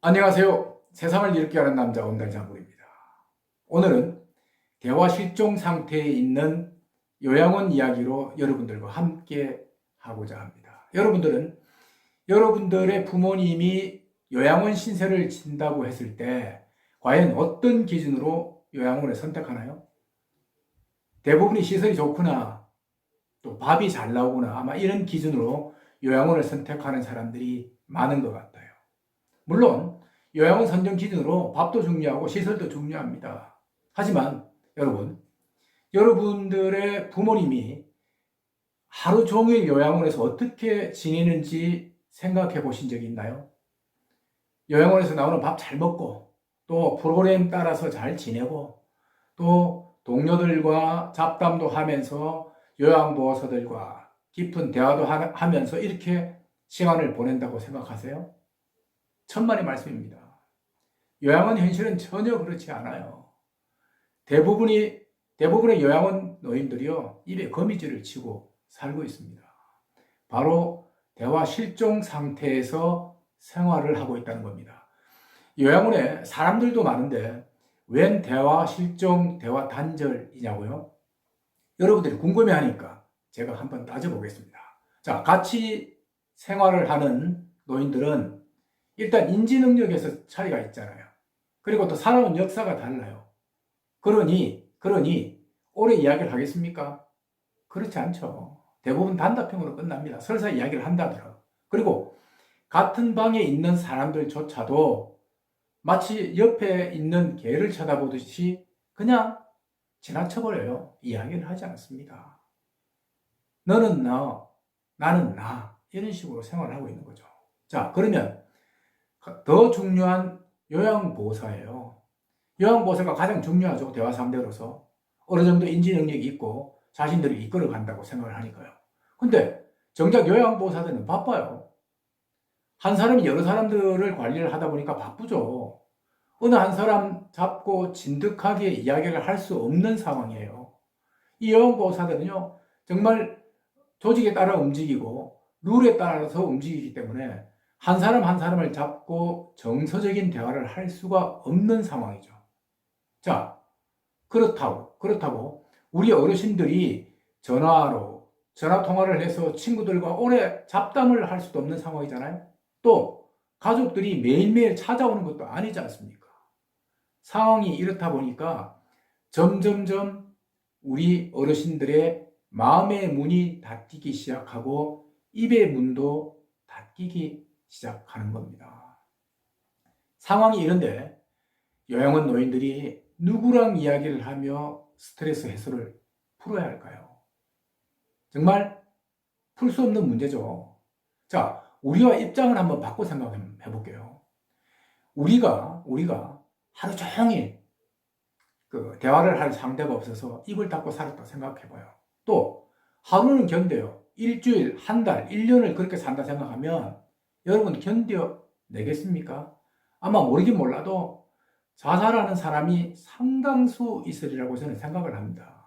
안녕하세요. 세상을 이롭게 하는 남자 온달장군입니다. 오늘은 대화 실종 상태에 있는 요양원 이야기로 여러분들과 함께 하고자 합니다. 여러분들은 여러분들의 부모님이 요양원 신세를 진다고 했을 때 과연 어떤 기준으로 요양원을 선택하나요? 대부분이 시설이 좋거나 또 밥이 잘 나오거나 아마 이런 기준으로 요양원을 선택하는 사람들이 많은 것 같아요. 물론 요양원 선정 기준으로 밥도 중요하고 시설도 중요합니다. 하지만 여러분들의 부모님이 하루 종일 요양원에서 어떻게 지내는지 생각해 보신 적이 있나요? 요양원에서 나오는 밥 잘 먹고 또 프로그램 따라서 잘 지내고 또 동료들과 잡담도 하면서 요양보호사들과 깊은 대화도 하면서 이렇게 시간을 보낸다고 생각하세요? 천만의 말씀입니다. 요양원 현실은 전혀 그렇지 않아요. 대부분의 요양원 노인들이요, 입에 거미줄을 치고 살고 있습니다. 바로 대화 실종 상태에서 생활을 하고 있다는 겁니다. 요양원에 사람들도 많은데 웬 대화 실종, 대화 단절이냐고요? 여러분들이 궁금해하니까 제가 한번 따져보겠습니다. 자, 같이 생활을 하는 노인들은 일단 인지 능력에서 차이가 있잖아요. 그리고 또 살아온 역사가 달라요. 그러니 오래 이야기를 하겠습니까? 그렇지 않죠. 대부분 단답형으로 끝납니다. 설사 이야기를 한다더라. 그리고 같은 방에 있는 사람들조차도 마치 옆에 있는 개를 쳐다보듯이 그냥 지나쳐버려요. 이야기를 하지 않습니다. 너는 너, 나는 나, 이런 식으로 생활을 하고 있는 거죠. 자, 그러면 더 중요한 요양보호사예요. 요양보호사가 가장 중요하죠. 대화 상대로서. 어느 정도 인지 능력이 있고 자신들이 이끌어 간다고 생각을 하니까요. 근데 정작 요양보호사들은 바빠요. 한 사람이 여러 사람들을 관리를 하다 보니까 바쁘죠. 어느 한 사람 잡고 진득하게 이야기를 할 수 없는 상황이에요. 이 요양보호사들은요, 정말 조직에 따라 움직이고 룰에 따라서 움직이기 때문에 한 사람 한 사람을 잡고 정서적인 대화를 할 수가 없는 상황이죠. 자, 그렇다고 우리 어르신들이 전화 통화를 해서 친구들과 오래 잡담을 할 수도 없는 상황이잖아요. 또 가족들이 매일매일 찾아오는 것도 아니지 않습니까? 상황이 이렇다 보니까 점점점 우리 어르신들의 마음의 문이 닫히기 시작하고 입의 문도 닫히기 시작하는 겁니다. 상황이 이런데 요양원 노인들이 누구랑 이야기를 하며 스트레스 해소를 풀어야 할까요? 정말 풀 수 없는 문제죠. 자, 우리와 입장을 한번 바꿔 생각해 볼게요. 우리가 하루 종일 대화를 할 상대가 없어서 입을 닫고 살았다 생각해 봐요. 또 하루는 견뎌요. 일주일, 한 달, 1년을 그렇게 산다 생각하면 여러분 견뎌내겠습니까? 아마 모르긴 몰라도 자살하는 사람이 상당수 있으리라고 저는 생각을 합니다.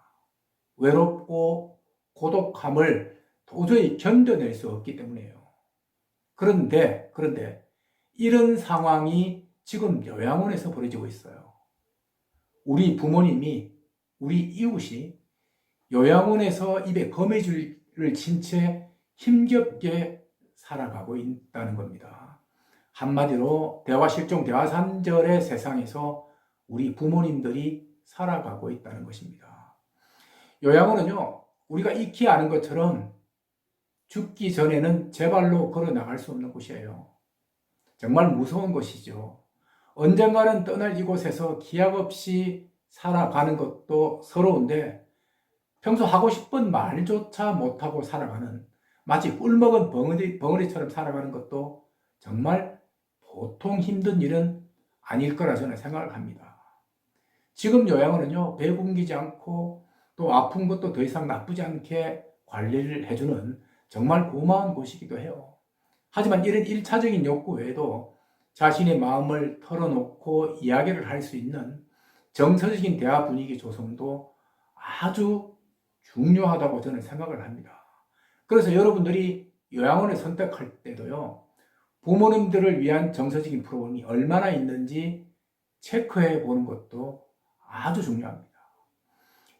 외롭고 고독함을 도저히 견뎌낼 수 없기 때문이에요. 그런데 이런 상황이 지금 요양원에서 벌어지고 있어요. 우리 부모님이, 우리 이웃이 요양원에서 입에 거미줄을 친 채 힘겹게 살아가고 있다는 겁니다. 한마디로 대화 실종, 대화 단절의 세상에서 우리 부모님들이 살아가고 있다는 것입니다. 요양원은요, 우리가 익히 아는 것처럼 죽기 전에는 제 발로 걸어 나갈 수 없는 곳이에요. 정말 무서운 것이죠. 언젠가는 떠날 이곳에서 기약 없이 살아가는 것도 서러운데 평소 하고 싶은 말조차 못하고 살아가는, 마치 꿀먹은 벙어리처럼 살아가는 것도 정말 보통 힘든 일은 아닐 거라 저는 생각을 합니다. 지금 요양원은요, 배 굶기지 않고 또 아픈 것도 더 이상 나쁘지 않게 관리를 해주는 정말 고마운 곳이기도 해요. 하지만 이런 1차적인 욕구 외에도 자신의 마음을 털어놓고 이야기를 할 수 있는 정서적인 대화 분위기 조성도 아주 중요하다고 저는 생각을 합니다. 그래서 여러분들이 요양원을 선택할 때도요, 부모님들을 위한 정서적인 프로그램이 얼마나 있는지 체크해 보는 것도 아주 중요합니다.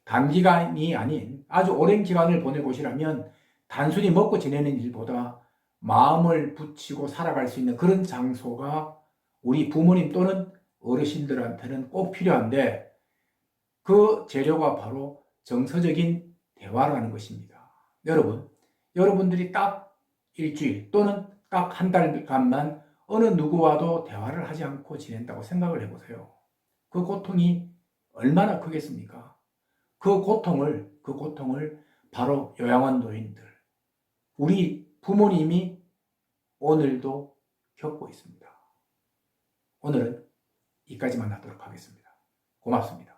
단기간이 아닌 아주 오랜 기간을 보낼 곳이라면 단순히 먹고 지내는 일보다 마음을 붙이고 살아갈 수 있는 그런 장소가 우리 부모님 또는 어르신들한테는 꼭 필요한데, 그 재료가 바로 정서적인 대화라는 것입니다. 여러분들이 딱 일주일 또는 딱 한 달간만 어느 누구와도 대화를 하지 않고 지낸다고 생각을 해보세요. 그 고통이 얼마나 크겠습니까? 그 고통을 바로 요양원 노인들, 우리 부모님이 오늘도 겪고 있습니다. 오늘은 여기까지만 하도록 하겠습니다. 고맙습니다.